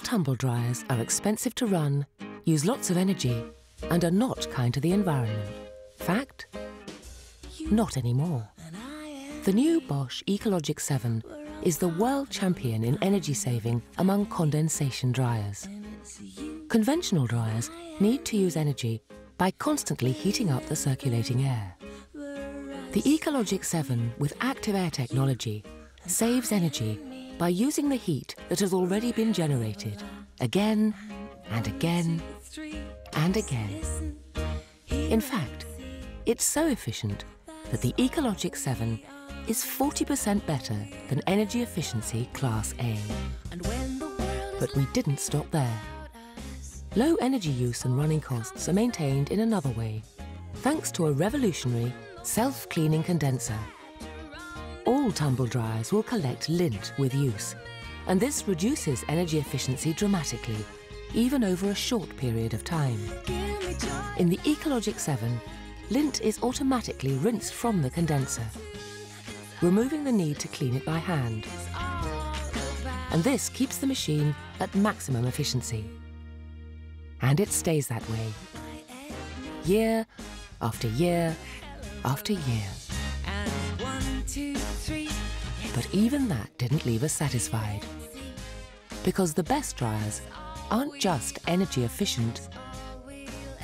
tumble dryers are expensive to run, use lots of energy, and are not kind to the environment. Fact? Not anymore. The new Bosch Logixx 7 is the world champion in energy saving among condensation dryers. Conventional dryers need to use energy by constantly heating up the circulating air. The Logixx 7 with active air technology saves energy by using the heat that has already been generated again and again and again. In fact, it's so efficient that the Logixx 7 is 40% better than energy efficiency Class A. But we didn't stop there. Low energy use and running costs are maintained in another way, thanks to a revolutionary self-cleaning condenser. All tumble dryers will collect lint with use, and this reduces energy efficiency dramatically, even over a short period of time. In the Logixx 7, lint is automatically rinsed from the condenser, removing the need to clean it by hand. And this keeps the machine at maximum efficiency. And it stays that way, year after year after year. But even that didn't leave us satisfied, because the best dryers aren't just energy efficient,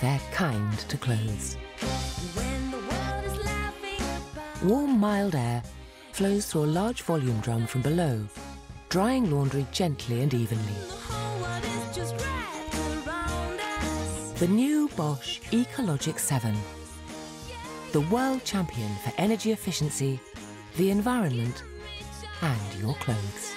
they're kind to clothes. Warm, mild air flows through a large volume drum from below, drying laundry gently and evenly. The new Bosch Logixx 7, the world champion for energy efficiency, the environment, and your clothes.